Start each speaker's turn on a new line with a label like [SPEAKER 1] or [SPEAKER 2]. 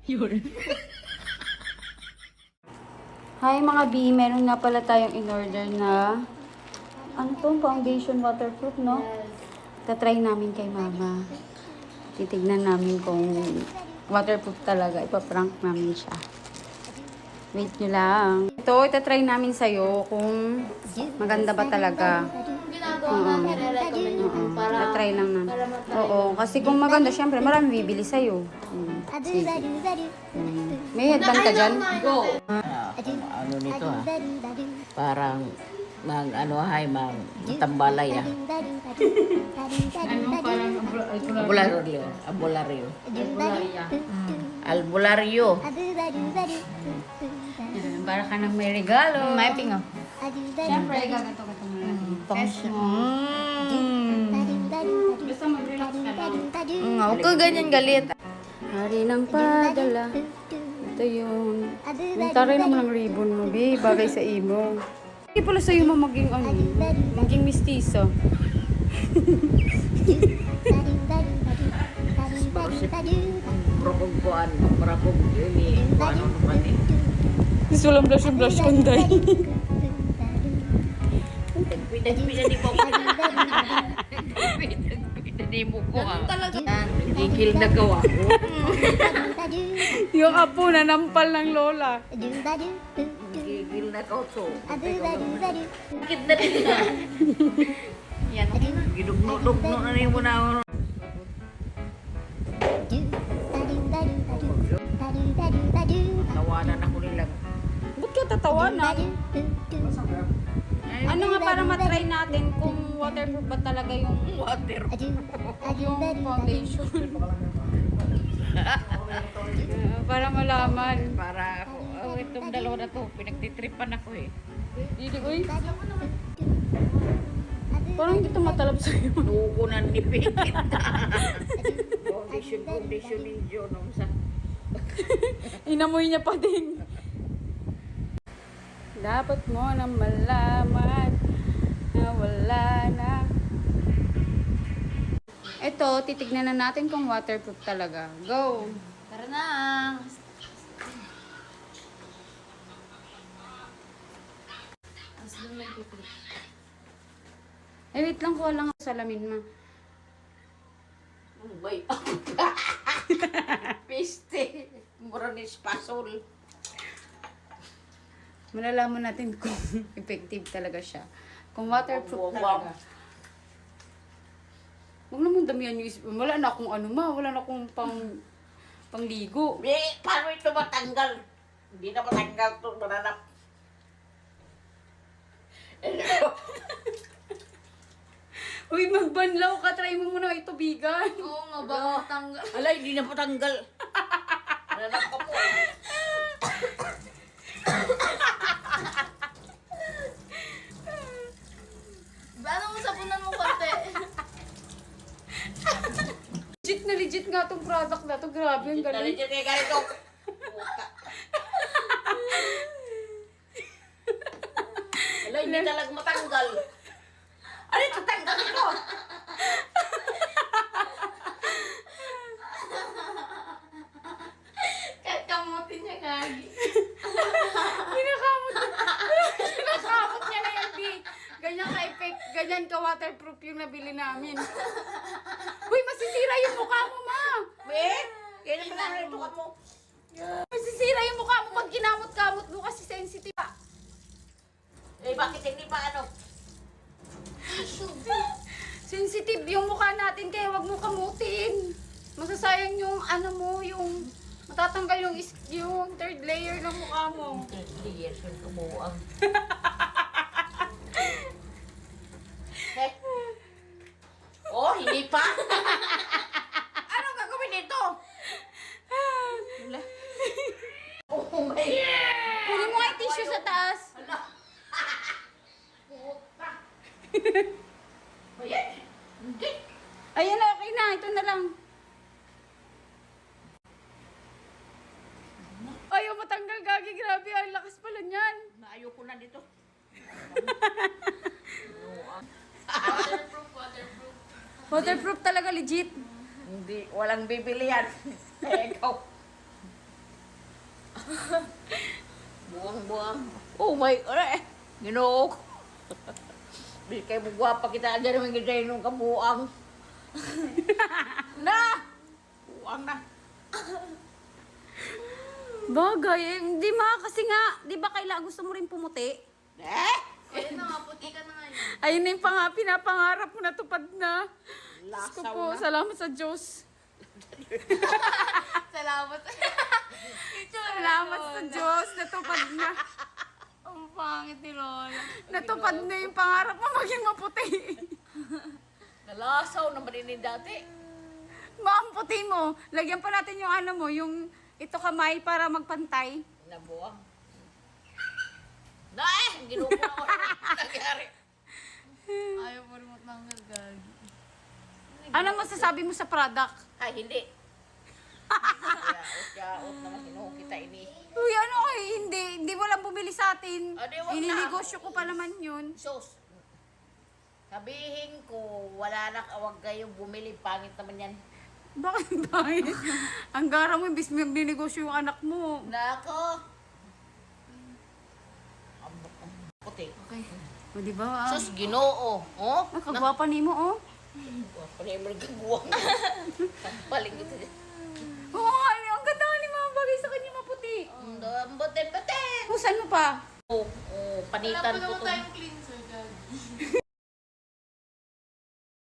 [SPEAKER 1] Yun.
[SPEAKER 2] Hi mga B, meron nga pala tayong in-order na ano to, foundation waterproof, no? Tatry namin kay mama. Titignan namin kung waterproof talaga. Ipaprank namin siya. Wait nyo lang. Ito, itatry namin sa'yo kung maganda ba talaga.
[SPEAKER 1] Ginagawa namin, re-recommend natin para...
[SPEAKER 2] Tatry lang namin. Oo, kasi kung maganda, syempre marami bibili sa'yo. Sige. May headband ka dyan?
[SPEAKER 1] Go!
[SPEAKER 3] Ano nito parang tambalay
[SPEAKER 1] Anong parang
[SPEAKER 3] albularyo. Albularyo.
[SPEAKER 2] Para ka nang may regalo.
[SPEAKER 1] May pingo.
[SPEAKER 2] Siyempre, gagato-gato mo lang. Test mo. Basta mag-relax ka lang.
[SPEAKER 1] Huwag ka ganyan galit.
[SPEAKER 2] Hari ng padala. Ito yun. Taray naman ang ribbon mo, be. Bagay sa imo. Hindi pala sa'yo mo maging maging mistiso.
[SPEAKER 3] Prabog ini. Ano naman eh.
[SPEAKER 2] Gusto walang blush kunday.
[SPEAKER 3] Pinadi mo. Pinadi mo ko Gigil na gawa ko.
[SPEAKER 2] Yung apo na nampal ng lola.
[SPEAKER 3] Gigil na ko to. Bakit na rin na?
[SPEAKER 1] Yan.
[SPEAKER 3] Gidugno na rin mo na. Tawanan ako nilang.
[SPEAKER 2] Ba't ka tatawanan? Ano nga para matry natin kung waterproof ba talaga yung
[SPEAKER 3] Water.
[SPEAKER 2] yung foundation? Para malaman.
[SPEAKER 3] Para ako, itong dalawa na to, pinagtitripan ako eh.
[SPEAKER 2] Hindi, uy. Parang hindi ito matalab sa'yo.
[SPEAKER 3] Nukunan ni Pikit. Foundation ninyo nung sa...
[SPEAKER 2] Inamoy niya pa din. Dapat mo nang malaman na wala na. Ito, titignan na natin kung waterproof talaga. Go!
[SPEAKER 1] Tara na.
[SPEAKER 2] Eh, wait lang, kuha lang ako salamin ma.
[SPEAKER 3] Bay. Piste. Mura ni Spasol.
[SPEAKER 2] Malalaman natin kung effective talaga siya. Kung waterproof
[SPEAKER 3] Wow.
[SPEAKER 2] talaga. Huwag naman damihan yung wala na akong ano ma, wala na akong pangligo.
[SPEAKER 3] Paano ito matanggal? Hindi na matanggal ito, mananap.
[SPEAKER 2] Uy, magbanlaw ka, try mo muna ito bigan.
[SPEAKER 1] Oo nga, baka tanggal.
[SPEAKER 3] Alay, hindi na matanggal. Mananap ka po.
[SPEAKER 1] Ano mo sapunan mo konti?
[SPEAKER 2] Legit nga tong product na to. Grabe, ang galing.
[SPEAKER 3] Dali kay ganito. Puta. Alay, hindi talaga matanggal. Ano ito, tanggal ito?
[SPEAKER 1] Kahit kamutin niya gagi.
[SPEAKER 2] Kinakamot niya na yan, B. Ganyan ka-effect, ganyan ka-waterproof yung nabili namin. Uy, masisira yung mukha mo, ma.
[SPEAKER 3] Wait, kaya naman na ito ka mo.
[SPEAKER 2] Masisira yung mukha mo pag kinamot-kamot mo kasi sensitive.
[SPEAKER 3] Eh, bakit hindi pa ano?
[SPEAKER 2] Sensitive yung mukha natin kaya wag mo kamutin. Masasayang yung ano mo, yung matatanggal yung third layer ng mukha mo.
[SPEAKER 3] Yes, yung kumuang. Eh? Oh, hindi pa? Ano gagawin nito?
[SPEAKER 2] Wala.
[SPEAKER 3] Oh my God!
[SPEAKER 2] Kunin mo nga yung tissue sa taas.
[SPEAKER 3] Puta! Ayan! Hindi!
[SPEAKER 2] Ayan na, okay na. Ito na lang. Ayaw matanggal, gagi. Grabe, ang lakas pala niyan.
[SPEAKER 3] Ayoko na dito.
[SPEAKER 2] Waterproof talaga, legit.
[SPEAKER 3] Hindi, walang bibili yan. Eh, ikaw. Buang-buang. Oh my, aray. Ginoo ko. Di kayo mo gwapa kita dyan naman kita nung kabuang. Na! Buang na.
[SPEAKER 2] Bagay, eh, hindi ma, kasi nga, di ba kailangan gusto mo rin pumuti?
[SPEAKER 1] Ayun na nga, puti ka na nga yun.
[SPEAKER 2] Ayun na yung pinapangarap mo, natupad na. Diyos ko
[SPEAKER 3] Lasaw
[SPEAKER 2] po,
[SPEAKER 3] na.
[SPEAKER 2] salamat sa Diyos.
[SPEAKER 1] Salamat.
[SPEAKER 2] Salamat sa Diyos, natupad na.
[SPEAKER 1] Ang pangit ni Lola.
[SPEAKER 2] Natupad na yung pangarap mo maging maputi.
[SPEAKER 3] Nalasaw naman din dati.
[SPEAKER 2] Maamputi mo. Lagyan pa natin yung ano mo, yung ito kamay para magpantay.
[SPEAKER 3] Nabuang. Na ginoo ko ako. Nangyari.
[SPEAKER 1] Ayaw mo rin matanggal, gagi.
[SPEAKER 2] Ano masasabi mo sa product?
[SPEAKER 3] Ay, hindi. Yaot naman ginoo kita ini.
[SPEAKER 2] Uy, ano kay hindi mo lang bumili sa atin.
[SPEAKER 3] Ah, di, wag na.
[SPEAKER 2] Ininegosyo ko pa naman yun.
[SPEAKER 3] Sus. Sabihin ko, wala na kawag kayo bumili. Pangit naman yan.
[SPEAKER 2] Bakit bakit? Ang gara mo, imbis mo binegosyo yung anak mo.
[SPEAKER 3] Nako. Ang puti.
[SPEAKER 2] Okay. O, di ba?
[SPEAKER 3] Sus, ginoo. Oh?
[SPEAKER 2] Nakagwapa ni mo, oh.
[SPEAKER 3] Panay mo nagkaguwang. Paling ito.
[SPEAKER 2] Oo, ang ganda ni mga bagay sa kanya maputi.
[SPEAKER 3] Ang butin-butin.
[SPEAKER 2] Kung saan mo pa?
[SPEAKER 3] Oh, panitan
[SPEAKER 1] Wala pa
[SPEAKER 3] ko
[SPEAKER 1] naman
[SPEAKER 3] to.
[SPEAKER 1] tayong clean